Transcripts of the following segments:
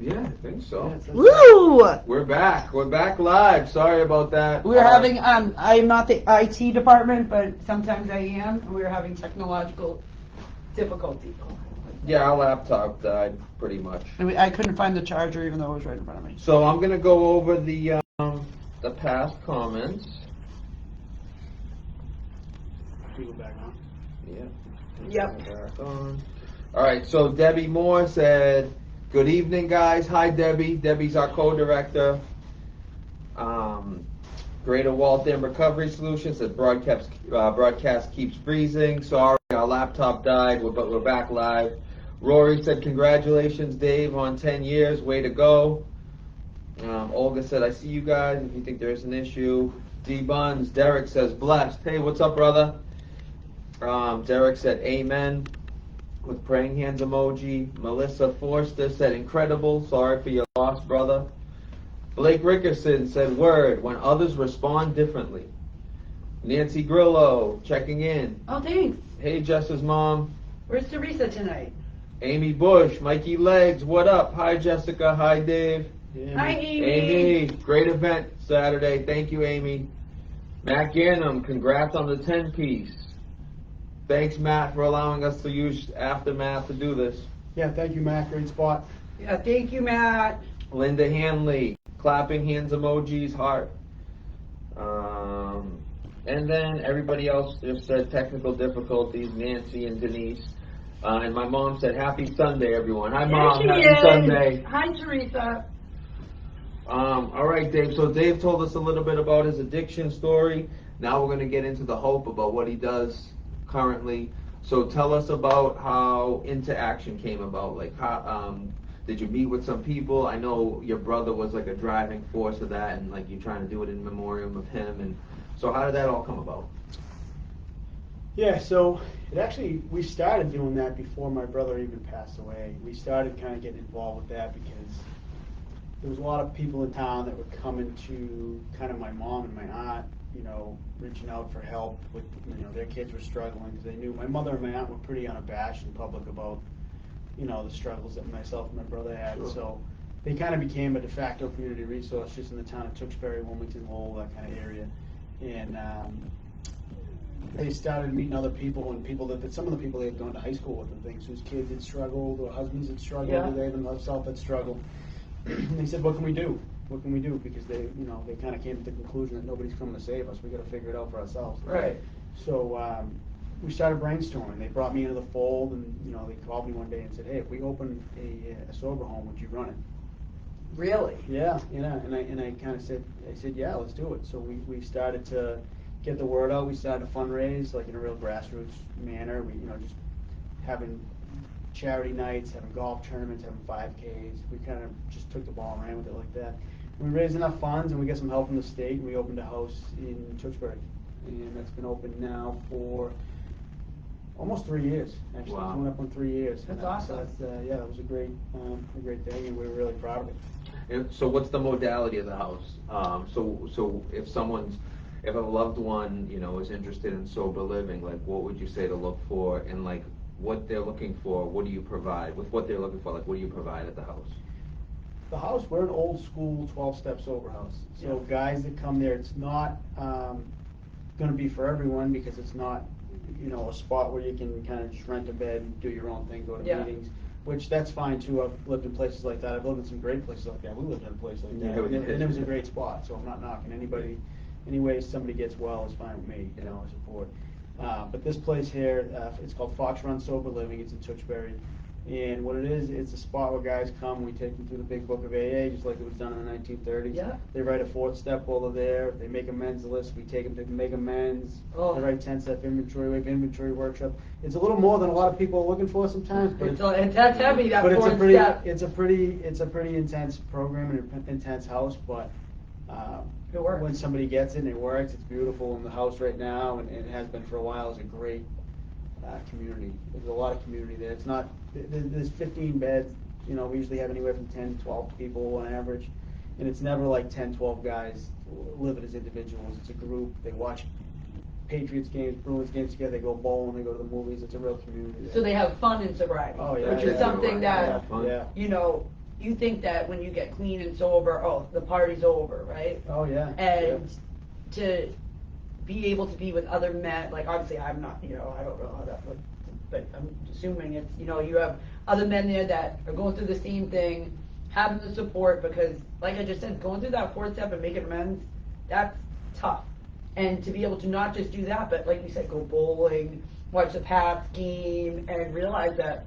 Yeah, I think so. Yeah, Woo! We're back. We're back live. Sorry about that. We're having, I'm not the IT department, but sometimes I am, and we're having technological difficulties. Yeah, our laptop died pretty much. I couldn't find the charger even though it was right in front of me. So I'm gonna go over the past comments. We go back on. Yeah. Yep. Back on. All right. So Debbie Moore said, "Good evening, guys." Hi, Debbie. Debbie's our co-director. Greater Waltham Recovery Solutions said broadcast keeps freezing. Sorry, our laptop died, but we're back live. Rory said, "Congratulations, Dave, on 10 years. Way to go." Olga said, "I see you guys if you think there's an issue." D Buns, Derek says, "Blessed." Hey, what's up, brother? Derek said, "Amen," with praying hands emoji. Melissa Forster said, "Incredible. Sorry for your loss, brother." Blake Rickerson said, "Word, when others respond differently." Nancy Grillo checking in. Oh, thanks. Hey, Jess's mom. Where's Teresa tonight? Amy Bush, Mikey Legs, what up? Hi, Jessica. Hi, Dave. Yeah, Hi, Amy. Amy, great event Saturday. Thank you, Amy. Matt Gannum, congrats on the 10-piece. Thanks, Matt, for allowing us to use Aftermath to do this. Yeah, thank you, Matt. Great spot. Yeah, thank you, Matt. Linda Hanley, clapping hands emojis, heart. And then everybody else just said technical difficulties, Nancy and Denise. And my mom said, "Happy Sunday, everyone." Hi, Mom. Happy Sunday. Hi, Teresa. All right, Dave. So Dave told us a little bit about his addiction story. Now we're going to get into the hope about what he does currently. So tell us about how Into Action came about. Like, how did you meet with some people? I know your brother was like a driving force of that, and like you're trying to do it in memoriam of him. And so how did that all come about? Yeah, so we started doing that before my brother even passed away. We started kind of getting involved with that because there was a lot of people in town that were coming to kind of my mom and my aunt, reaching out for help with, their kids were struggling because they knew my mother and my aunt were pretty unabashed in public about, the struggles that myself and my brother had. Sure. So they kind of became a de facto community resource just in the town of Tewksbury, Wilmington, Lowell, that kind of area. And they started meeting other people and people that some of the people they had gone to high school with and things whose kids had struggled or husbands had struggled or they themselves had struggled. And they said, "What can we do? What can we do?" Because they kind of came to the conclusion that nobody's coming to save us. We got to figure it out for ourselves. Right. So we started brainstorming. They brought me into the fold, and they called me one day and said, "Hey, if we open a sober home, would you run it?" Really? Yeah. And I kind of said, "Yeah, let's do it." So we started to get the word out. We started to fundraise like in a real grassroots manner. We just having charity nights, having golf tournaments, having 5Ks. We kind of just took the ball and ran with it like that. We raised enough funds and we got some help from the state, and we opened a house in Tewksbury, and that's been open now for almost 3 years. Actually, Wow. It's coming up on 3 years. That's awesome. So that was a great thing, and we were really proud of it. And so what's the modality of the house? So if a loved one, is interested in sober living, like what would you say to look for, and like what they're looking for, what do you provide? With what they're looking for, like what do you provide at the house? The house, we're an old school 12-step sober house. So guys that come there, it's not going to be for everyone because it's not, a spot where you can kind of just rent a bed and do your own thing, go to meetings, which that's fine too. I've lived in places like that. I've lived in some great places like that. We lived in a place like that, and it was a great spot. So I'm not knocking anybody. Any way somebody gets well is fine with me, I support. But this place here, it's called Fox Run Sober Living. It's in Tewksbury. And what it is, it's a spot where guys come, we take them through the big book of AA, just like it was done in the 1930s. Yeah. They write a 4th step while they're there. They make amends list. We take them to make amends. Oh. They write 10-step inventory. We have inventory workshop. It's a little more than a lot of people are looking for sometimes. But and that's heavy, that but fourth step. it's a pretty intense program and an intense house. But It works. when somebody gets it and it works, it's beautiful. And the house right now, and it has been for a while, is a great community. There's a lot of community there. It's not, there's 15 beds, we usually have anywhere from 10 to 12 people on average, and it's never like 10, 12 guys living as individuals. It's a group. They watch Patriots games, Bruins games together, they go bowling, they go to the movies. It's a real community there. So they have fun in sobriety, Oh, yeah, which is something that, you think that when you get clean and sober, oh, the party's over, right? Oh, yeah. And to be able to be with other men, like obviously I'm not, I don't know how that looks, but I'm assuming it's, you have other men there that are going through the same thing, having the support, because like I just said, going through that 4th step and making amends, that's tough. And to be able to not just do that, but like we said, go bowling, watch the Pats game, and realize that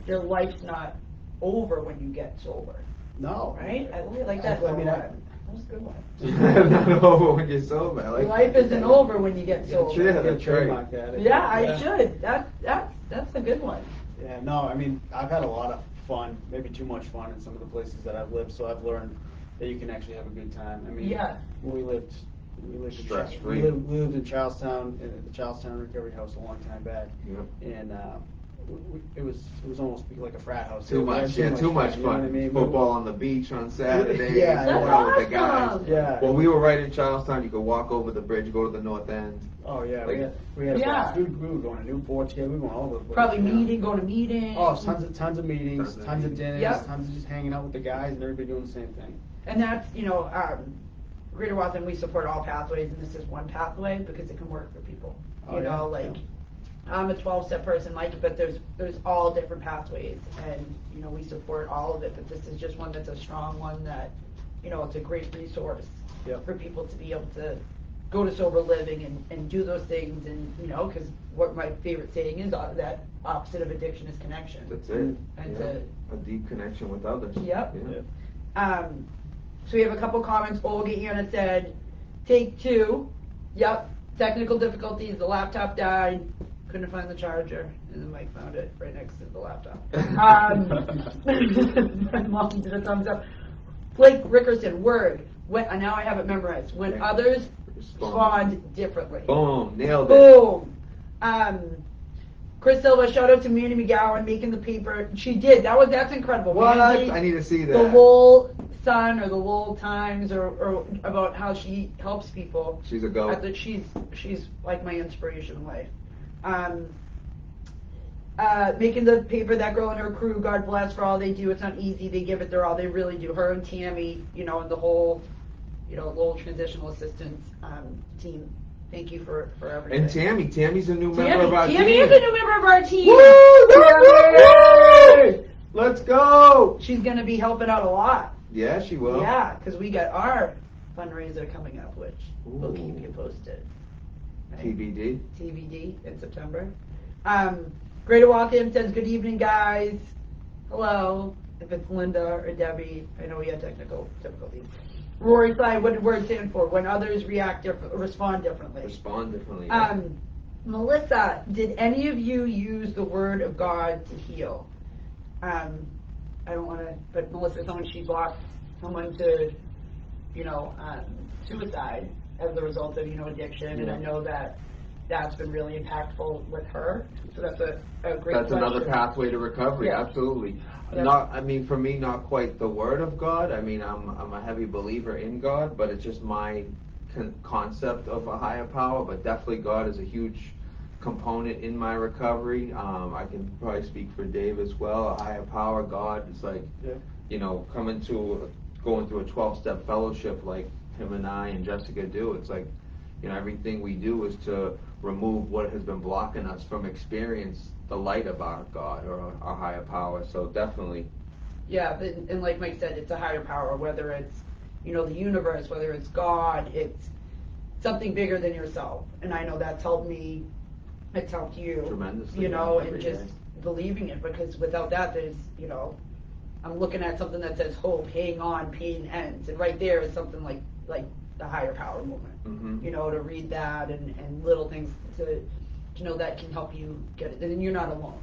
your life's not over when you get sober. No. Right? I really like that. I mean, that was a good one. Not over when you're sober. I like Life that. isn't over when you get sober. Yeah, that's right. Trademark that. Yeah, I should. That's a good one. Yeah, no, I mean, I've had a lot of fun, maybe too much fun in some of the places that I've lived, so I've learned that you can actually have a good time. I mean, Yeah. when we lived Stress-free. we lived in Charlestown, in the Charlestown Recovery House a long time back. Yep. And it was almost like a frat house. Too much, yeah, too much you know what I fun. mean? Football on the beach on Saturday, Yeah, going that's out with the guys. awesome. Yeah. Well, we were right in Charlestown. You could walk over the bridge, go to the north end. Oh yeah, Like- we had a Yeah. blast. We were going to Newport together. We were going all over the place. Probably you know? going to meetings. Oh, tons of meetings, Tons of tons of meetings. dinners, Yep. tons of just hanging out with the guys and everybody doing the same thing. And that's, Greater Watson, we support all pathways, and this is one pathway because it can work for people. Oh, yeah. I'm a 12-step person, but there's all different pathways, and, we support all of it, but this is just one that's a strong one that, it's a great resource Yep. for people to be able to go to sober living and do those things, and, because what my favorite saying is, that opposite of addiction is connection. That's it. And Yeah. A deep connection with others. Yep. Yeah. So we have a couple comments. Olga Anna said, take 2. Yep. Technical difficulties. The laptop died. Couldn't find the charger. And then Mike found it right next to the laptop. My mom did a thumbs up. Blake Rickerson, word. Now I have it memorized. When others respond differently. Boom. Nailed it. Boom. Chris Silva, shout out to Manny McGowan making the paper. She did. That's incredible. What? Mandy, I need to see that. The Lowell Sun or the Lowell Times or about how she helps people. She's a go. I think she's like my inspiration in life. Making the paper, that girl and her crew, God bless for all they do. It's not easy. They give it their all. They really do. Her and Tammy, and the whole, Lowell Transitional Assistance team. Thank you for everything. And Tammy's a new member of our team. Tammy is a new member of our team. Woo! Let's go! She's going to be helping out a lot. Yeah, she will. Yeah, because we got our fundraiser coming up, which we'll Ooh. keep you posted. Right? TBD. TBD in September. Greater Waltham says, good evening, guys. Hello. If it's Linda or Debbie, I know we had technical difficulties. Rory Sly, what did word stand for? When others respond differently. Respond differently. Melissa, did any of you use the word of God to heal? I don't want to, but Melissa, she's lost someone to, suicide as a result of, addiction, and I know that's been really impactful with her. So that's a great That's question. another pathway to recovery. Yeah. Absolutely. Yeah. For me, not quite the word of God. I'm a heavy believer in God, but it's just my concept of a higher power. But definitely, God is a huge component in my recovery. I can probably speak for Dave as well. A higher power, God is like, going through a 12-step fellowship like him and I and Jessica do. It's like, everything we do is to remove what has been blocking us from experience the light of our God or our higher power. So definitely. Yeah, and like Mike said, it's a higher power, whether it's, the universe, whether it's God, it's something bigger than yourself. And I know that's helped me, it's helped you. Tremendously, And just believing it, because without that, there's, I'm looking at something that says hope, hang on, pain ends. And right there is something like the higher power movement. Mm-hmm. To read that and little things to know that can help you get it. And you're not alone.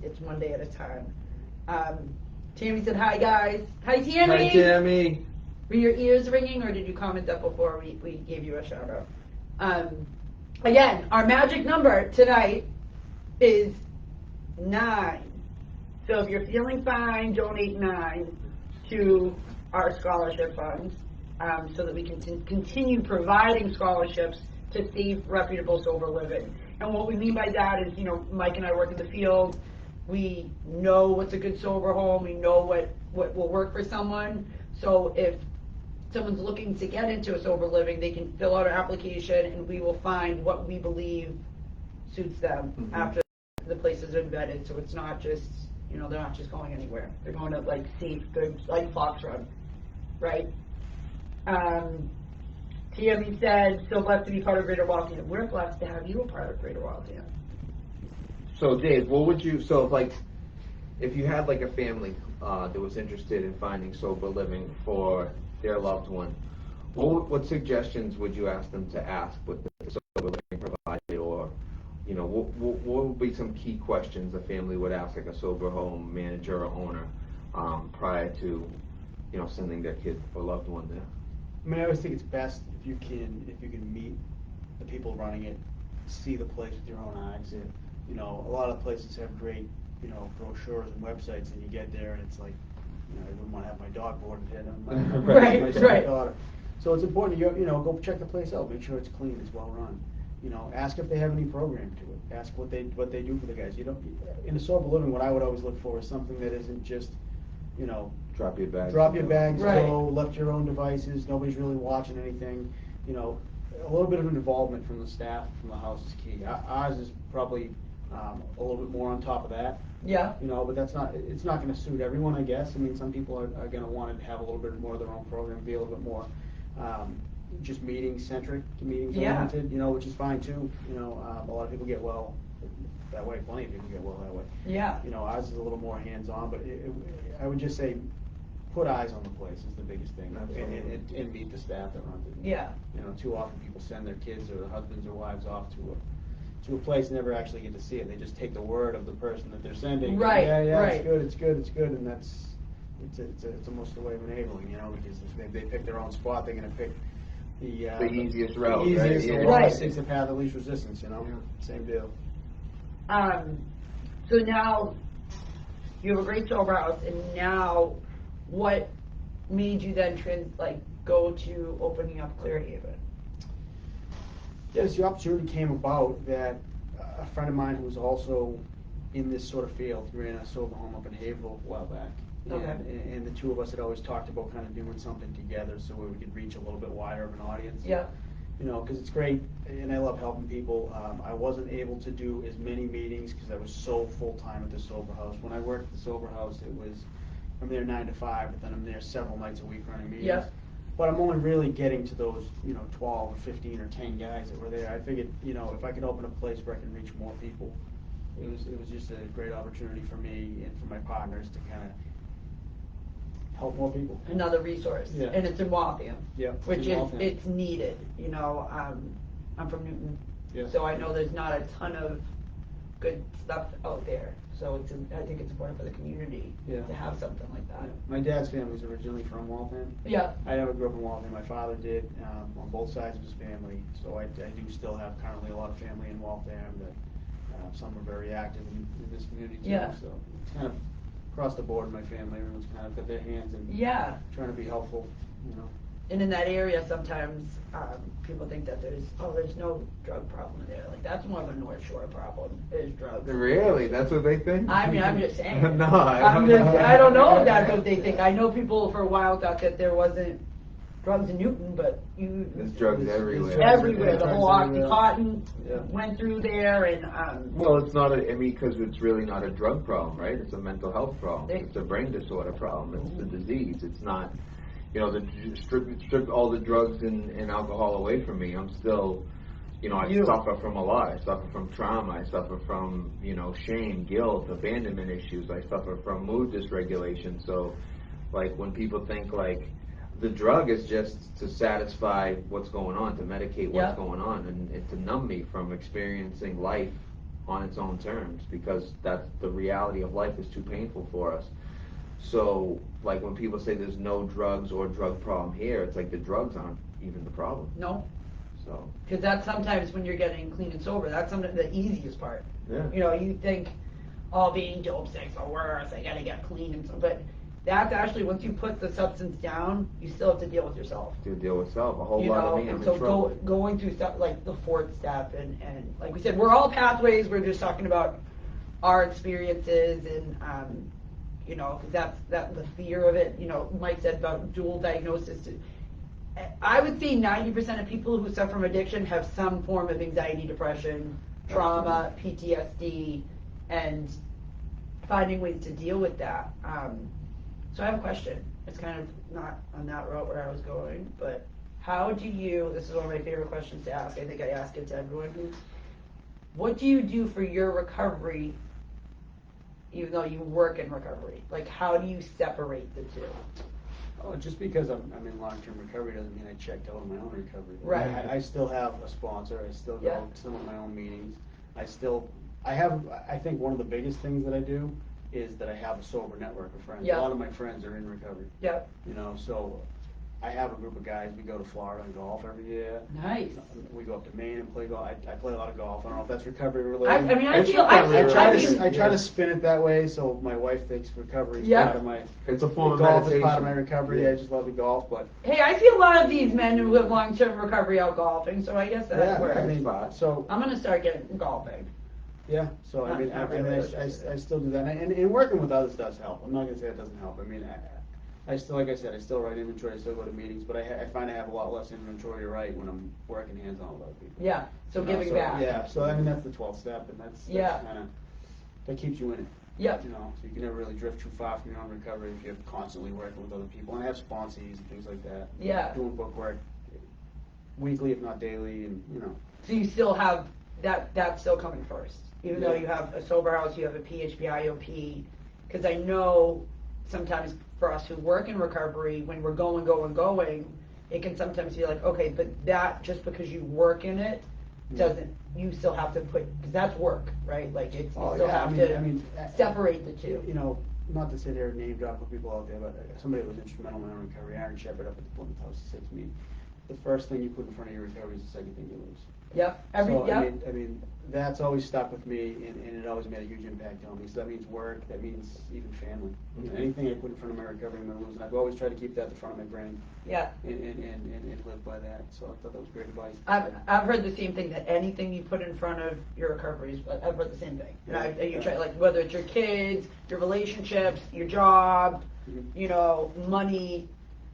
It's one day at a time. Tammy said, hi guys. Hi Tammy. Hi Tammy. Were your ears ringing, or did you comment that before we gave you a shout out? Again, our magic number tonight is 9. So if you're feeling fine, donate 9 to our scholarship funds, so that we can continue providing scholarships to safe, reputable, sober living. And what we mean by that is, Mike and I work in the field. We know what's a good sober home. We know what will work for someone. So if someone's looking to get into a sober living, they can fill out an application and we will find what we believe suits them after the places are vetted. So it's not just, you know, they're not just going anywhere. They're going to like safe, good, like Fox Run, right? Tammy said, so blessed to be part of Greater Waltham. We're blessed to have you a part of Greater Waltham. So Dave, what would you, so like, if you had like a family that was interested in finding sober living for their loved one, what suggestions would you ask them to ask with the sober living provided, or, you know, what would be some key questions a family would ask like a sober home manager or owner prior to, you know, sending their kid or loved one there? I mean, I always think it's best if you can meet the people running it, see the place with your own eyes. Yeah. You know, a lot of places have great, you know, brochures and websites, and you get there and it's like, you know, I wouldn't want to have my dog boarded here, my daughter. So it's important to, you know, go check the place out, make sure it's clean, it's well run. You know, ask if they have any program to it. Ask what they do for the guys. You know, in a sober living, what I would always look for is something that isn't just, you know, Drop your bags, right. go, left your own devices, nobody's really watching anything. You know, a little bit of involvement from the staff, from the house is key. Ours is probably a little bit more on top of that. Yeah. You know, but it's not going to suit everyone, I guess. I mean, some people are going to want to have a little bit more of their own program, be a little bit more just meeting-centric, meetings-oriented, you know, which is fine too. You know, a lot of people get well that way. Plenty of people get well that way. Yeah. You know, ours is a little more hands-on, but I would just say put eyes on the place is the biggest thing, and meet the staff that runs it. Yeah. You know, too often people send their kids or their husbands or wives off to a place and never actually get to see it. They just take the word of the person that they're sending. Right. Yeah, right. it's good, and it's almost a way of enabling, you know, because if they pick their own spot, they're going to pick the easiest route, the easiest, right? the Right. lowest, takes the path of least resistance, you know. Yeah. Same deal. So now you have a great sober house, and now what made you then go to opening up Clearhaven? Yes, the opportunity came about that a friend of mine who was also in this sort of field ran a sober home up in Haverhill a while back. Okay. And the two of us had always talked about kind of doing something together so we could reach a little bit wider of an audience. Yeah. You know, because it's great, and I love helping people. I wasn't able to do as many meetings because I was so full-time at the sober house. When I worked at the sober house, I'm there 9 to 5, but then I'm there several nights a week running meetings. Yeah. But I'm only really getting to those, you know, 12 or 15 or 10 guys that were there. I figured, you know, if I could open a place where I can reach more people, it was just a great opportunity for me and for my partners to kind of help more people. Another resource. Yeah. And it's in Waltham. Yeah. Which in Waltham. it's needed. You know, I'm from Newton. Yeah. So I know there's not a ton of good stuff out there. So I think it's important for the community to have something like that. Yeah. My dad's family was originally from Waltham. Yeah. I never grew up in Waltham. My father did on both sides of his family. So I do still have currently a lot of family in Waltham that some are very active in this community too. Yeah. So it's kind of across the board in my family. Everyone's kind of got their hands in trying to be helpful, you know. And in that area, sometimes people think that there's no drug problem there. Like, that's more of a North Shore problem, is drugs. Really? That's what they think? I mean, I'm just saying. No, I don't know if that's what they think. I know people for a while thought that there wasn't drugs in Newton, but there's drugs everywhere. Everywhere. The whole everywhere. OxyContin Yeah. went through there, and Well, it's not because it's really not a drug problem, right? It's a mental health problem. It's a brain disorder problem. It's the disease. It's not, you know, strip all the drugs and alcohol away from me. I'm still, you know, I suffer from a lot. I suffer from trauma. I suffer from, you know, shame, guilt, abandonment issues. I suffer from mood dysregulation. So, like, when people think, like, the drug is just to satisfy what's going on, to medicate what's going on, and to numb me from experiencing life on its own terms, because that's the reality of life is too painful for us. So, like, when people say there's no drugs or drug problem here, it's like the drugs aren't even the problem. no. So. Because that's sometimes when you're getting clean and sober, that's the easiest part. Yeah. You know, you think, oh, being dope sick's the worst, I gotta get clean and so, but that's actually, once you put the substance down, you still have to deal with yourself. To deal with self, a whole You lot know, of me, I'm and in so trouble. going through stuff like the fourth step, and like we said, we're all pathways. We're just talking about our experiences, and you know, because that's the fear of it. You know, Mike said about dual diagnosis. I would say 90% of people who suffer from addiction have some form of anxiety, depression, trauma, PTSD, and finding ways to deal with that. So I have a question. It's kind of not on that route where I was going, but how do you, this is one of my favorite questions to ask, I think I ask it to everyone, what do you do for your recovery even though you work in recovery? Like, how do you separate the two? Oh, just because I'm in long-term recovery doesn't mean I checked out of my own recovery. Right. I still have a sponsor. I still go to some of my own meetings. I think one of the biggest things that I do is that I have a sober network of friends. Yeah. A lot of my friends are in recovery. Yep. You know, so I have a group of guys. We go to Florida and golf every year. Nice. We go up to Maine and play golf. I play a lot of golf. I don't know if that's recovery related. I try to spin it that way so my wife thinks recovery is part of my. It's a form of golf meditation. is part of my recovery. Yeah. I just love to golf, but. Hey, I see a lot of these men who live long-term recovery out golfing, so I guess that works. I mean, so. I'm gonna start getting golfing. Yeah, so I mean, I still do that, and working with others does help. I'm not gonna say it doesn't help. I mean, I still, like I said, I still write inventory, I still go to meetings, but I find I have a lot less inventory to write when I'm working hands-on with other people. Yeah, so giving back. Yeah, so I mean, that's the 12th step, and that's kind of, that keeps you in it. Yep. You know, so you can never really drift too far from your own recovery if you're constantly working with other people, and I have sponsees and things like that. Yeah. Doing book work weekly, if not daily, and, you know. So you still have, that's still coming first? Even though you have a sober house, you have a PHP, IOP, because I know sometimes for us who work in recovery, when we're going, it can sometimes be like, okay, but that, just because you work in it, doesn't, you still have to put, because that's work, right? Like, it's, you still have to separate the two. You know, not to sit here and name drop for people out there, but somebody that was instrumental in my own recovery, Aaron Shepard up at the Plymouth House, he said to me, the first thing you put in front of your recovery is the second thing you lose. Yep. I mean, that's always stuck with me, and it always made a huge impact on me. So that means work, that means even family. You know, anything I put in front of my recovery, I'm going to lose. And I've always tried to keep that at the front of my brain. Yeah. And live by that. So I thought that was great advice. I've heard the same thing, that anything you put in front of your recovery I've heard the same thing. You try, like, whether it's your kids, your relationships, your job, you know, money.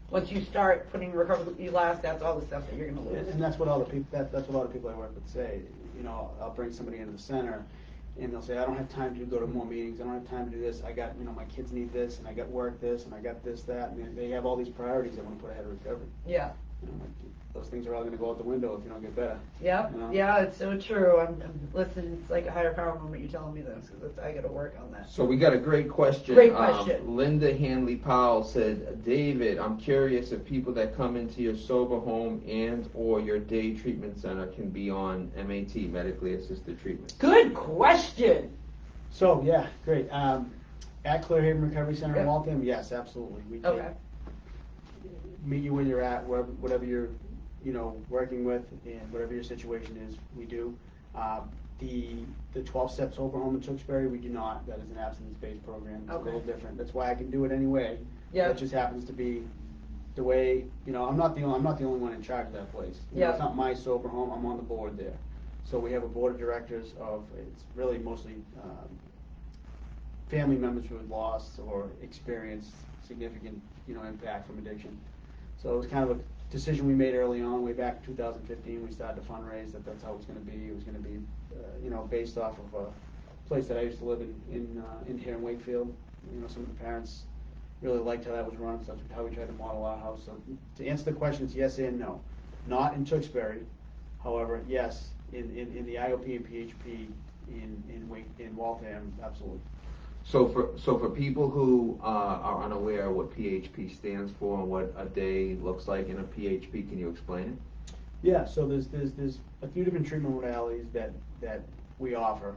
Once you start putting recovery last, that's all the stuff that you're going to lose. And that's what all the people. That's what a lot of people I work with say. You know, I'll bring somebody into the center, and they'll say, I don't have time to go to more meetings. I don't have time to do this. I got, you know, my kids need this, and I got work this, and I got this, that, and they have all these priorities they want to put ahead of recovery. Yeah. You know, those things are all going to go out the window if you don't get better. Yep. You know? Yeah, it's so true. I'm listening. It's like a higher power moment. You're telling me this, because I got to work on that. So we got a great question. Great question. Linda Hanley Powell said, David, I'm curious if people that come into your sober home and or your day treatment center can be on MAT, medically assisted treatment. Good question. So yeah, great. At Clearhaven Recovery Center in Waltham, yes, absolutely. We take, meet you where you're at, whatever you're, you know, working with, and whatever your situation is, we do. The 12 Steps Sober Home in Tewksbury, we do not. That is an abstinence-based program. It's a little different. That's why I can do it anyway. Yeah. That just happens to be the way. You know, I'm not the only one in charge of that place. You know, it's not my sober home. I'm on the board there. So we have a board of directors of. It's really mostly family members who have lost or experienced significant, you know, impact from addiction. So it was kind of a decision we made early on, way back in 2015. We started to fundraise that's how it was going to be. It was going to be, you know, based off of a place that I used to live in here in Wakefield. You know, some of the parents really liked how that was run, so that's how we tried to model our house. So to answer the question, it's yes and no. Not in Tewksbury, however, yes, in the IOP and PHP in Waltham, absolutely. So for people who are unaware of what PHP stands for and what a day looks like in a PHP, can you explain it? Yeah, so there's a few different treatment modalities that we offer.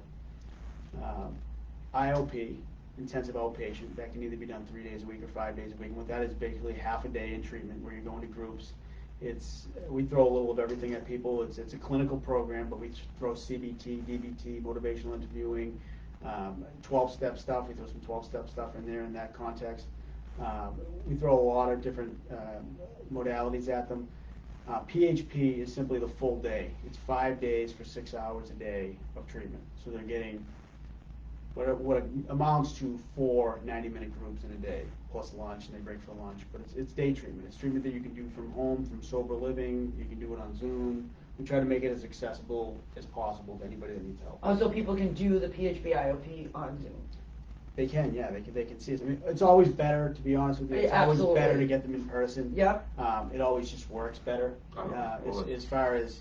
IOP, intensive outpatient, that can either be done 3 days a week or 5 days a week. And what that is basically half a day in treatment where you're going to groups. We throw a little of everything at people. It's a clinical program, but we throw CBT, DBT, motivational interviewing, 12-step stuff. We throw some 12-step stuff in there in that context. We throw a lot of different modalities at them. PHP is simply the full day. It's 5 days for 6 hours a day of treatment. So they're getting what amounts to 4 90-minute groups in a day, plus lunch, and they break for lunch. But it's day treatment. It's treatment that you can do from home, from sober living. You can do it on Zoom. We try to make it as accessible as possible to anybody that needs help. Oh, so people can do the PHP-IOP on Zoom? They can, yeah. They can see us. I mean, it's always better, to be honest with you. It's always better to get them in person. Yep. It always just works better. Oh, as far as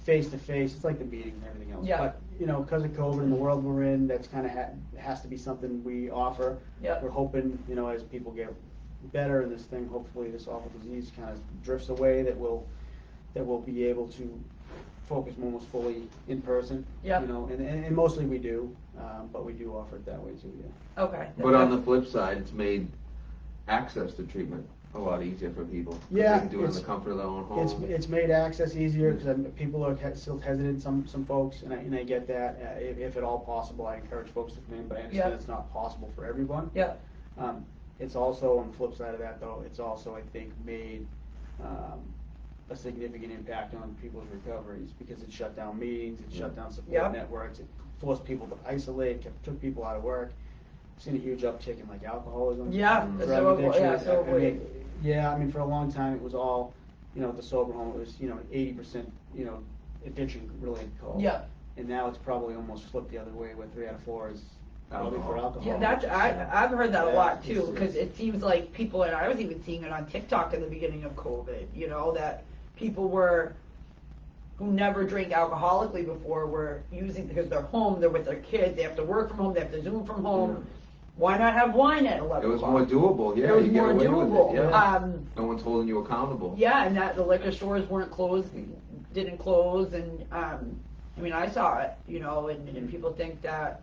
face-to-face, it's like the meetings and everything else. Yeah. But, because of COVID and the world we're in, that's kind of has to be something we offer. Yeah. We're hoping, as people get better and this thing, hopefully this awful disease kind of drifts away, that we'll be able to focus almost fully in person. Yeah. And mostly we do, but we do offer it that way too, yeah. Okay. But on the flip side, it's made access to treatment a lot easier for people. Yeah, They can do it in the comfort of their own home. It's made access easier because people are still hesitant, some folks, and I get that. If at all possible, I encourage folks to come in, but I understand it's not possible for everyone. Yeah. It's also, on the flip side of that though, it's also, I think, made a significant impact on people's recoveries because it shut down meetings, it shut down support networks, it forced people to isolate, took people out of work. I've seen a huge uptick in like alcoholism. Yeah, drug addiction. Yeah, I mean, for a long time it was all, at the sober home, it was, 80%, addiction related calls. Yeah. And now it's probably almost flipped the other way, where 3 out of 4 is probably for alcohol. Yeah, I've heard that a lot too, it's- because it seems like people, and I was even seeing it on TikTok in the beginning of COVID, that people who never drank alcoholically before were using, because they're home, they're with their kids, they have to work from home, they have to Zoom from home. Yeah. Why not have wine at 11 It was o'clock? more doable, yeah. It was you get more away doable. With it, yeah. No No one's holding you accountable. Yeah, and that the liquor stores weren't closed, didn't close, and I mean, I saw it, and people think that,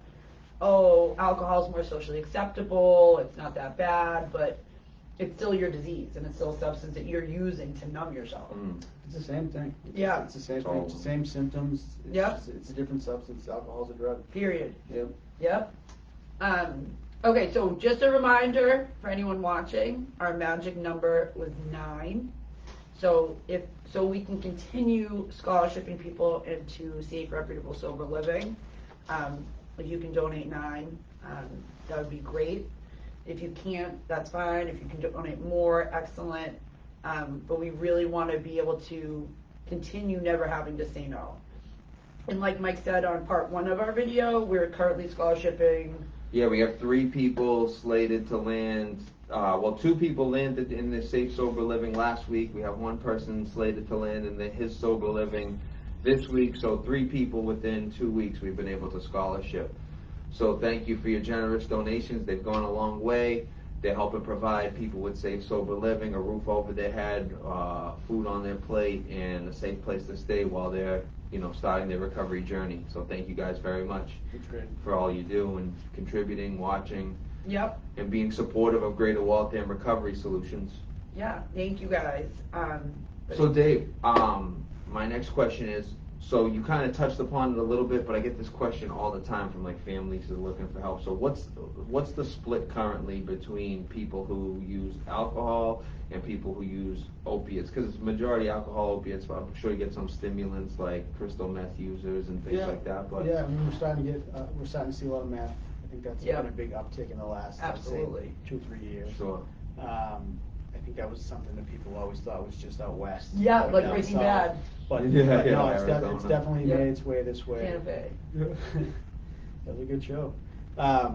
alcohol is more socially acceptable, it's not that bad, but it's still your disease, and it's still a substance that you're using to numb yourself. It's the same thing. It's the same thing. It's the same symptoms. It's a different substance. Alcohol's a drug. Period. Yep. Okay, so just a reminder for anyone watching, our magic number was 9. So we can continue scholarshiping people into safe, reputable, sober living. If you can donate 9, that would be great. If you can't, that's fine. If you can donate more, excellent. But we really want to be able to continue never having to say no. And like Mike said on part 1 of our video, we're currently scholarshiping. Yeah, we have 3 people slated to land. 2 people landed in the safe sober living last week. We have 1 person slated to land in his sober living this week. So 3 people within 2 weeks we've been able to scholarship. So thank you for your generous donations. They've gone a long way. They're helping provide people with safe sober living, a roof over their head, food on their plate, and a safe place to stay while they're starting their recovery journey. So thank you guys very much for all you do and contributing, watching, and being supportive of Greater Waltham Recovery Solutions. Yeah, thank you guys. So Dave, my next question is, so you kind of touched upon it a little bit, but I get this question all the time from like families who are looking for help. So what's the split currently between people who use alcohol and people who use opiates? Because it's majority alcohol, opiates, but I'm sure you get some stimulants like crystal meth users and things like that. But I mean, we're starting to see a lot of meth. I think that's been a big uptick in the last, I'd say, 2-3 years. Sure. I think that was something that people always thought was just out west. Yeah, like Breaking Bad. But Yeah, no, Arizona. it's definitely made its way this way. Santa Fe. That was a good show. I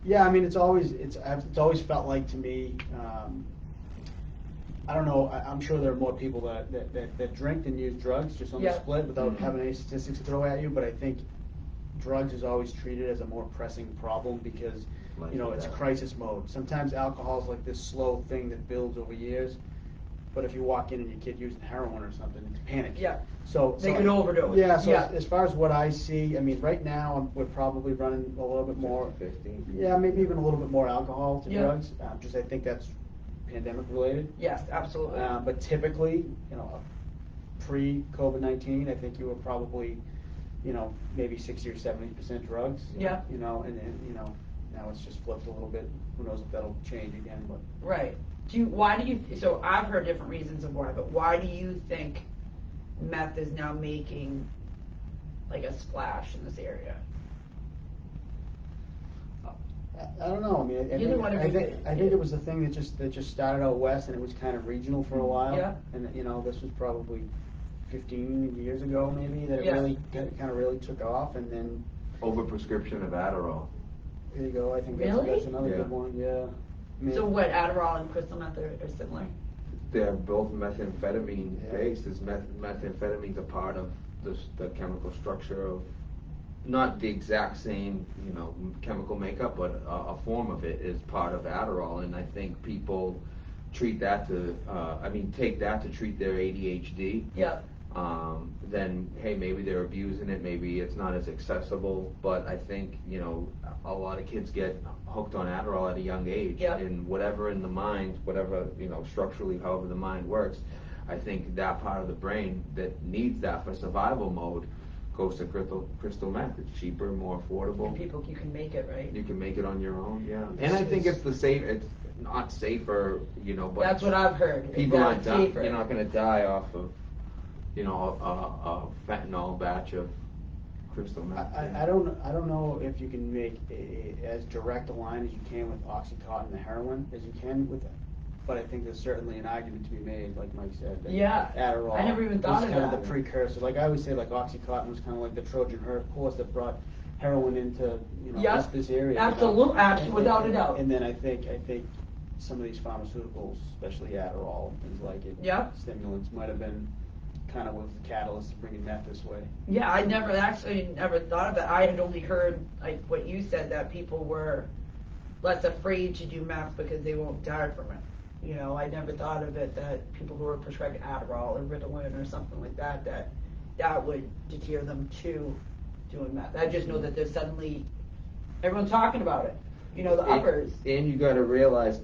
mean, it's always felt like to me. I don't know. I'm sure there are more people that drink than use drugs, just on the split, without having any statistics to throw at you. But I think drugs is always treated as a more pressing problem because it's crisis mode. Sometimes alcohol is like this slow thing that builds over years. But if you walk in and your kid using heroin or something, it's panic. Yeah. So they could overdose. Yeah. So as far as what I see, I mean, right now we're probably running a little bit more. 50. Yeah, maybe even a little bit more alcohol to Yeah. drugs. Just I think that's pandemic related. Yes, absolutely. But typically, pre-COVID-19, I think you were probably, maybe 60 or 70% drugs. Yeah. And now it's just flipped a little bit. Who knows if that'll change again? But right. So I've heard different reasons of why, but why do you think meth is now making like a splash in this area? I don't know, I mean, Either one of you I think it was a thing that just started out west, and it was kind of regional for a while. Yeah. And, you know, this was probably 15 years ago, maybe, that it Yeah. really, kind of really took off, and then, Overprescription of Adderall. there you go, I think Really? that's another Yeah. good one, yeah. I mean, So what, Adderall and crystal meth are similar? They're both methamphetamine Yeah. based. Methamphetamine's a part of the chemical structure of, not the exact same, you know, chemical makeup, but a form of it is part of Adderall, and I think people treat that to, take that to treat their ADHD. Yeah. Then hey, maybe they're abusing it, maybe it's not as accessible, but I think, you know, a lot of kids get hooked on Adderall at a young age. Yep. And whatever in the mind, whatever, you know, structurally, however the mind works, I think that part of the brain that needs that for survival mode goes to crystal meth. It's cheaper, more affordable. And people, you can make it, right? You can make it on your own, yeah. And I think it's it's not safer, you know, but That's what I've heard. people aren't dying. safer. You're not going to die off of, you know, a fentanyl batch of crystal meth. I don't know if you can make as direct a line as you can with Oxycontin and heroin as you can with, but I think there's certainly an argument to be made, like Mike said. That Yeah. Adderall I never even thought was of kind of that. the precursor. Like I always say, like Oxycontin was kind of like the Trojan horse that brought heroin into, you know, Yep. this area. you know? Absolutely, without a doubt. And then I think some of these pharmaceuticals, especially Adderall and things like it, Yep. stimulants, might have been kind of was the catalyst to bringing meth this way. Yeah, I never thought of that. I had only heard, like what you said, that people were less afraid to do meth because they won't die from it. You know, I never thought of it that people who were prescribed Adderall or Ritalin or something like that, that would deter them to doing meth. I just know that there's suddenly everyone's talking about it. You know, the uppers. And you got to realize,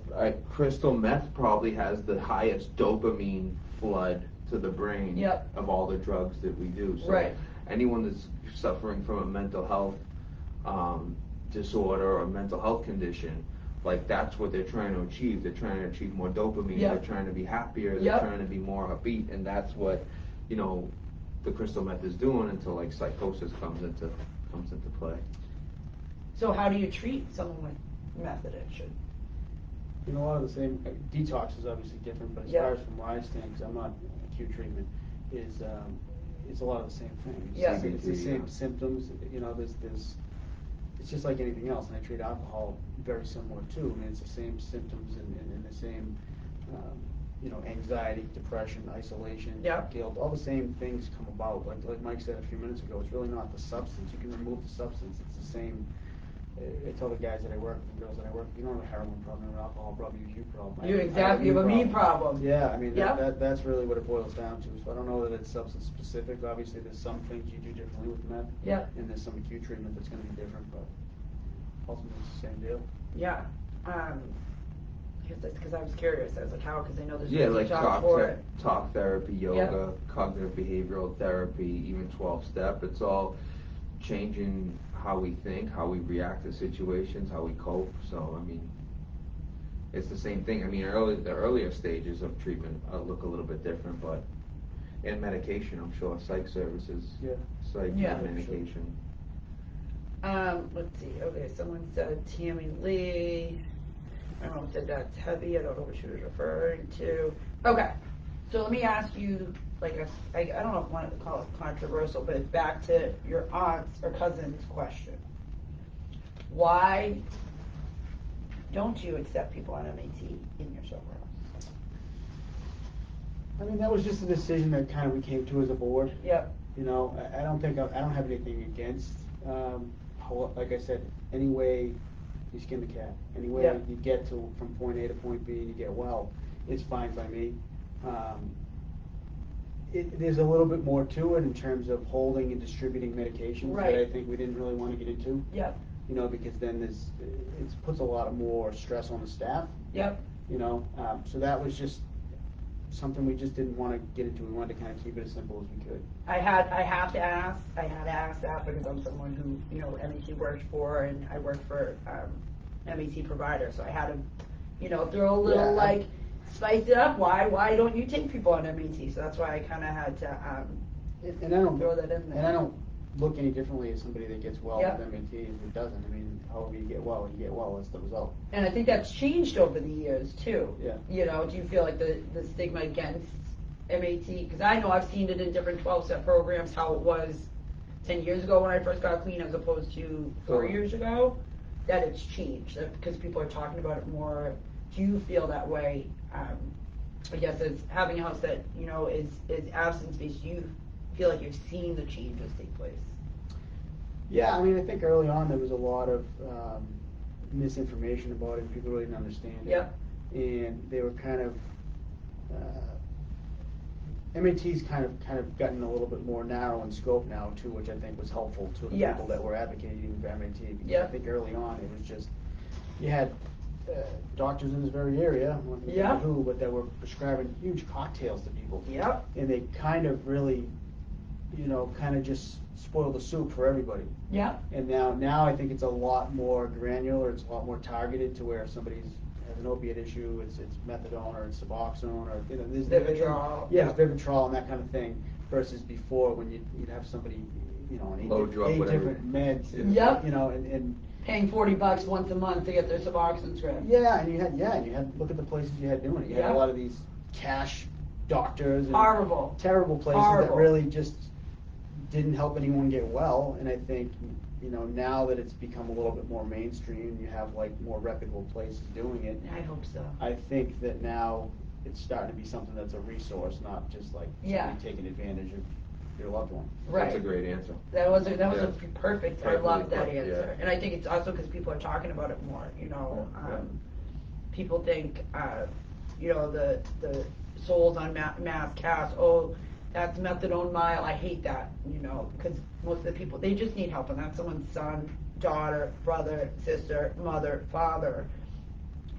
crystal meth probably has the highest dopamine flood to the brain Yep. of all the drugs that we do. So Right. anyone that's suffering from a mental health disorder or mental health condition, like that's what they're trying to achieve. They're trying to achieve more dopamine. Yep. They're trying to be happier. They're Yep. trying to be more upbeat, and that's what, you know, the crystal meth is doing until like psychosis comes into play. So how do you treat someone with meth addiction? You know, a lot of the same, detox is obviously different, but as Yeah. far as from where I stand, because I'm not acute treatment, is it's a lot of the same thing. Yeah. It's the same Yeah. symptoms, you know, there's, it's just like anything else, and I treat alcohol very similar too. I mean, it's the same symptoms and the same, you know, anxiety, depression, isolation, Yeah. guilt, all the same things come about. Like Mike said a few minutes ago, it's really not the substance. You can remove the substance. It's the same. I tell the guys that I work with, and girls that I work with, you don't have a heroin problem, you have an alcohol problem, you have a you problem. You exactly have a me problem. Yeah, I mean, Yeah. that's really what it boils down to. So I don't know that it's substance specific. Obviously, there's some things you do differently with meth. Yeah. And there's some acute treatment that's gonna be different, but ultimately it's the same deal. Yeah. Because I was curious. I was like, how? Because I know there's Yeah, like talk for it. talk therapy, yoga, cognitive behavioral therapy, even 12-step. It's all changing how we think, how we react to situations, how we cope. So, I mean, it's the same thing. I mean, the earlier stages of treatment look a little bit different, but and medication, I'm sure, psych services, Yeah. psych Yeah, and medication. Let's see. Okay, someone said Tammy Lee. I don't know if that's heavy. I don't know what she was referring to. Okay, so let me ask you, like, I don't know if I want to call it controversial, but it's back to your aunt's or cousin's question. Why don't you accept people on MAT in your sober house? I mean, that was just a decision that kind of we came to as a board. Yep. You know, I don't have anything against, like I said, any way you skin the cat, any way Yeah. you get from point A to point B and you get well, it's fine by me. There's a little bit more to it in terms of holding and distributing medications Right. that I think we didn't really want to get into. Yep. You know, because then it puts a lot of more stress on the staff. Yep. You know, so that was just something we just didn't want to get into. We wanted to kind of keep it as simple as we could. I had to ask that because I'm someone who, you know, MET worked for, and I work for MET provider, so I had to, you know, throw a little spice it up. Why don't you take people on MET? So that's why I kind of had to And I don't throw that in there. And I don't look any differently as somebody that gets well Yep. with MAT as it doesn't. I mean, however you get well, that's the result. And I think that's changed over the years too. Yeah. You know, do you feel like the stigma against MAT? Because I know I've seen it in different 12-step programs, how it was 10 years ago when I first got clean as opposed to 4 years ago, that it's changed because people are talking about it more. Do you feel that way? I guess as having a house that, you know, is abstinence-based, do you feel like you've seen the changes take place? Yeah, I mean, I think early on there was a lot of misinformation about it. People really didn't understand it. Yep. And they were kind of, MAT's kind of gotten a little bit more narrow in scope now too, which I think was helpful to the Yes. people that were advocating for MAT. Because Yep. I think early on it was just, you had doctors in this very area, I won't Yep. say who, but that were prescribing huge cocktails to people. Yep. And they kind of really, you know, kind of just spoiled the soup for everybody. Yep. And now I think it's a lot more granular, it's a lot more targeted to where if somebody's has an opiate issue, it's methadone or it's Suboxone or, you know, there's Vivitrol. yeah, it's Vivitrol and that kind of thing, versus before when you'd have somebody, you know, on Load you up eight with different meds, Yep. you know, and Paying $40 once a month to get their Suboxone script. yeah, and you had look at the places you had doing it. You had Yeah. a lot of these cash doctors and Horrible. terrible places Horrible. that really just didn't help anyone get well. And I think, you know, now that it's become a little bit more mainstream, you have like more reputable places doing it. I hope so. I think that now it's starting to be something that's a resource, not just like Yeah. somebody taking advantage of your loved one. Right. That's a great answer. That was a Yeah. perfect. I Perfectly love that put, answer, yeah. and I think it's also because people are talking about it more. You know, Yeah. people think, you know, the souls on mass cast. Oh, that's methadone mile. I hate that. You know, because most of the people they just need help, and that's someone's son, daughter, brother, sister, mother, father,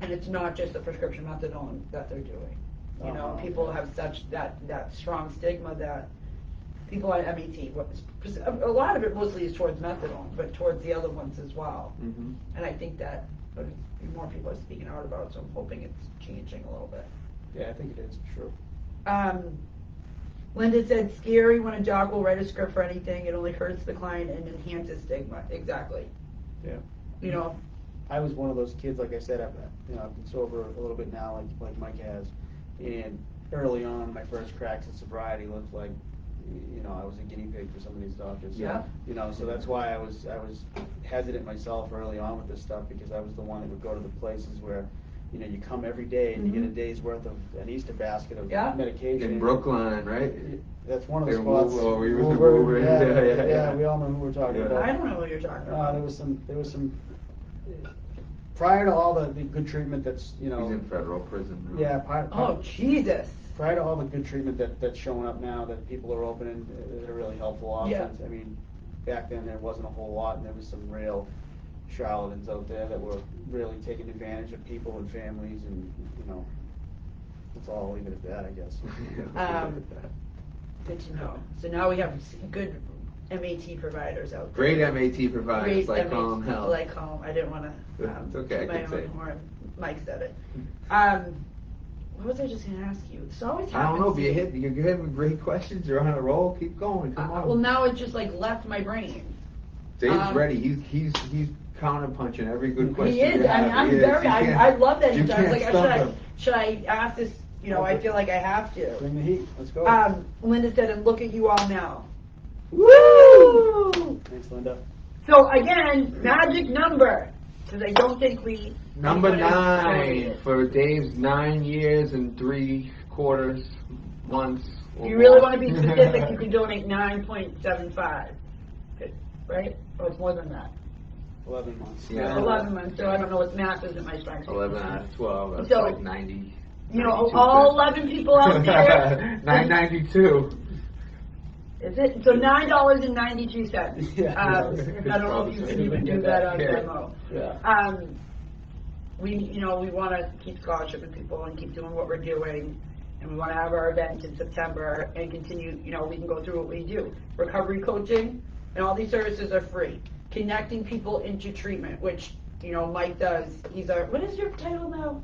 and it's not just the prescription methadone that they're doing. You know, people have such that strong stigma that. People on MET, a lot of it mostly is towards methadone, but towards the other ones as well. Mm-hmm. And I think that more people are speaking out about it, so I'm hoping it's changing a little bit. Yeah, I think it is, for sure. Linda said, scary when a doc will write a script for anything. It only hurts the client and enhances stigma. Exactly. Yeah. You know. I was one of those kids, like I said, I've been sober a little bit now, like Mike has. And early on, my first cracks at sobriety looked like, you know, I was a guinea pig for some of these doctors. So, Yeah. you know, so that's why I was hesitant myself early on with this stuff, because I was the one that would go to the places where, you know, you come every day and you get a day's worth of an Easter basket of medication. In Brookline, right? That's one of the In spots. Woburn, we was in Woburn, Woburn. yeah, we all know who we're talking Yeah. about. I don't know what you're talking about. There was some prior to all the good treatment that's, you know. He's in federal prison now. Yeah. Oh, Jesus. Prior to all the good treatment that's showing up now that people are opening, that are really helpful options. Yeah. I mean, back then there wasn't a whole lot, and there was some real charlatans out there that were really taking advantage of people and families, and, you know, that's all. I'll leave it at that, I guess. Good to know. So now we have good MAT providers out there. Great MAT providers, Great like MAT, Home Health. Like Home. I didn't want to It's okay, I my can say own it. horn. Mike said it. What was I just going to ask you? This always I happens. don't know, to me. you're having great questions, you're on a roll, keep going, come on. Well, now it just like left my brain. Dave's ready, he's counter punching every good question. He is. you have. I'm He is. very. You I can't- love that you he does. can't Like, stump him. should I ask this? You know, I feel like I have to. Bring the heat. Let's go. Linda said, and look at you all now. Woo! Thanks, Linda. So again, magic number, because I don't think we. Number anybody knows what it 9 is. for Dave's 9 years and 3/4 months. If you really want to be specific, you can donate 9.75. Right? Or it's more than that. 11 months. Yeah. 11 months, so I don't know what math isn't my strength. 11 out of 12, that's So, like 90. You know, 92 all cents. 11 people out there. 9.92. Is it? So $9.92. Yeah. I don't know if you can even do that on Yeah. demo. Yeah. We want to keep scholarshiping people and keep doing what we're doing, and we want to have our event in September and continue. You know, we can go through what we do. Recovery coaching and all these services are free. Connecting people into treatment, which, you know, Mike does. He's our, what is your title now?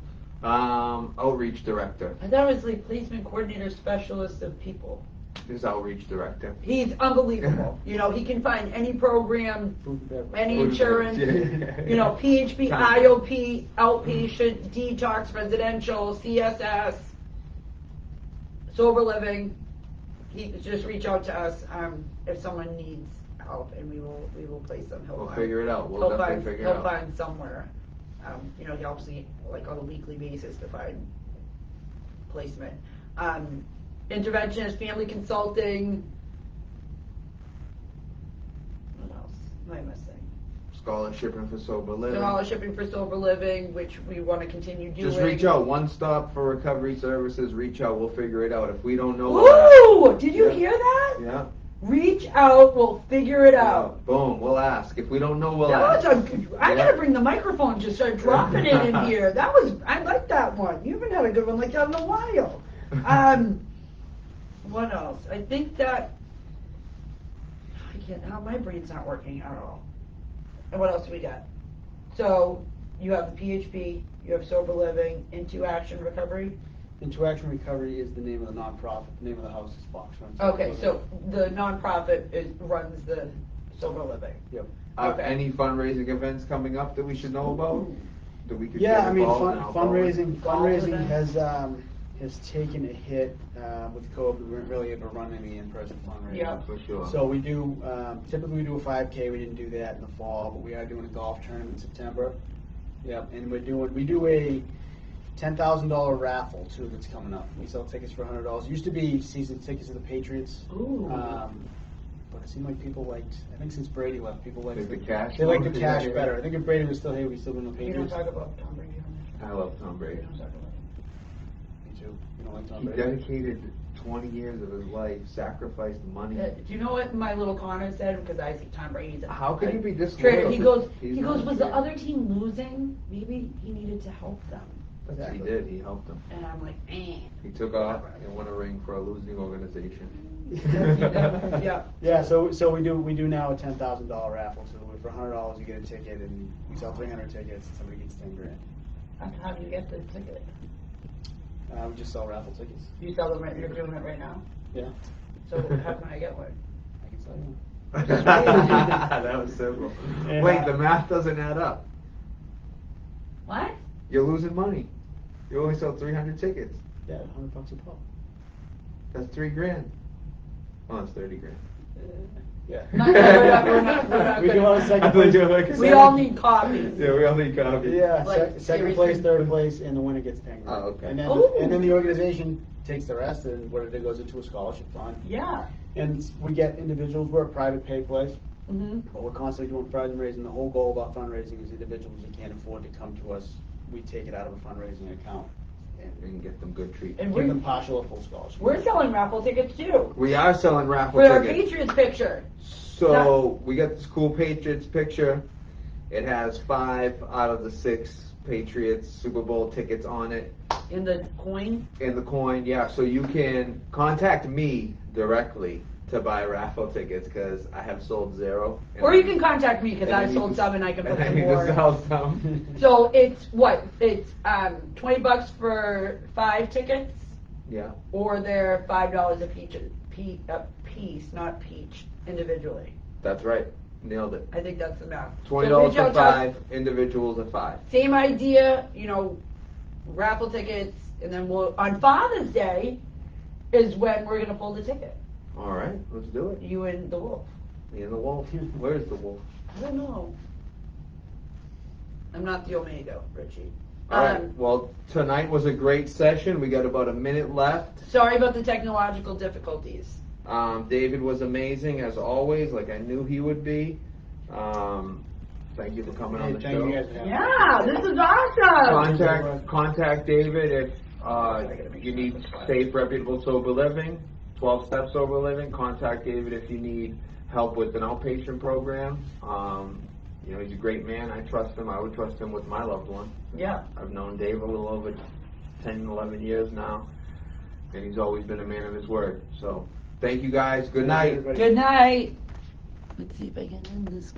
Outreach director. I thought it was like placement coordinator specialist of people. his outreach director. He's unbelievable. You know, he can find any program, Food and beverage. any Food and insurance, beverage, you know, PHP, IOP, outpatient, detox, residential, CSS, sober living. He just reach out to us if someone needs help, and we will place them. We'll figure it out. We'll definitely figure it out. He'll find somewhere. You know, he helps me like on a weekly basis to find placement. Interventionist, family consulting. What else am I missing? Scholarshiping for sober living. Scholarshiping for sober living, which we want to continue doing. Just reach out. One stop for recovery services. Reach out. We'll figure it out. If we don't know. Ooh! Did you hear that? Yeah. Reach out. We'll figure it out. Boom. We'll ask. If we don't know, we'll That ask. was I gotta bring the microphone and just start dropping it in here. I like that one. You haven't had a good one like that in a while. What else? I think that my brain's not working at all. And what else do we got? So you have the PHP, you have sober living, Into Action Recovery. Into Action Recovery is the name of the nonprofit. The name of the house is Fox Run. Okay, so the nonprofit runs the sober living. Yep. Okay. Any fundraising events coming up that we should know about? That we could Yeah, get I mean, involved in fundraising events. has taken a hit with COVID. We weren't really able to run any in-person fundraising. Yeah. For sure. So we do, typically we do a 5K. We didn't do that in the fall, but we are doing a golf tournament in September. Yep, and we do a $10,000 raffle too that's coming up. We sell tickets for $100. It used to be season tickets to the Patriots. Ooh. But it seemed like people liked, I think since Brady left, people liked the cash. They like the more? cash Yeah. better. I think if Brady was still here, we'd still be in the We don't Patriots. talk about Tom Brady on this. I love Tom We Brady. don't talk about him. Me too. You don't like Tom He Brady? dedicated 20 years of his life, sacrificed money. Do you know what my little Connor said? Because I think Tom Brady's a How could you be this traitor. loyal He to- goes, he's not was a the traitor. other team losing? Maybe he needed to help them. He did. He helped them. And I'm like, eh. He took off and won a ring for a losing organization. Yeah. Yeah, so we do now a $10,000 raffle. So for $100 you get a ticket, and we sell 300 tickets, and somebody gets $10,000. How do you get the ticket? We just sell raffle tickets. You sell them right, you're doing it right now? Yeah, So how can I get one? I can sell you one. That was simple. Yeah. Wait, the math doesn't add up. What? You're losing money. You only sold 300 tickets. Yeah, $100 a pop. That's $3,000. Oh, it's 30 grand. Yeah. We're not We good. go on I second thought place. you were like- We all need coffee. Yeah, we all need coffee. Yeah, Like, second seriously. place, third place, and the winner gets $10,000. Oh, okay. And then, Ooh. and then the organization takes the rest, and what it goes into a scholarship fund. Yeah. And we get individuals. We're a private pay place, Mm-hmm. but we're constantly doing fundraising. The whole goal about fundraising is individuals who can't afford to come to us, we take it out of a fundraising account And get them good treatment. And give them we're, partial or full scholarship. we're selling raffle tickets too. We are selling raffle For our tickets. Patriots picture. So we got this cool Patriots picture. It has 5 out of the 6 Patriots Super Bowl tickets on it. In the coin. In the coin, yeah. So you can contact me directly to buy raffle tickets because I have sold 0. Or you can contact me because And I then you sold can- some and I can put and some then you more. can sell some. So it's what? It's $20 for 5 tickets, Yeah. or they're $5 a piece, not peach, individually. That's right. Nailed it. I think that's the math. $20 So reach for out to us. 5, individuals at 5. Same idea, raffle tickets, and then on Father's Day is when we're gonna pull the ticket. All right, let's do it. You and the wolf. Me and the wolf. Where's the wolf? I don't know. I'm not the Omega, Richie. All right. Well, tonight was a great session. We got about a minute left. Sorry about the technological difficulties. David was amazing as always, like I knew he would be. Thank you for coming on the Thank show. you guys for having me. Yeah, this is awesome. Contact David if you need safe, reputable sober living, 12 step sober living. Contact David if you need help with an outpatient program. He's a great man. I trust him. I would trust him with my loved one. Yeah. I've known Dave a little over 10, 11 years now, and he's always been a man of his word. So, thank you guys. Good night. Everybody. Good night. Let's see if I can end this.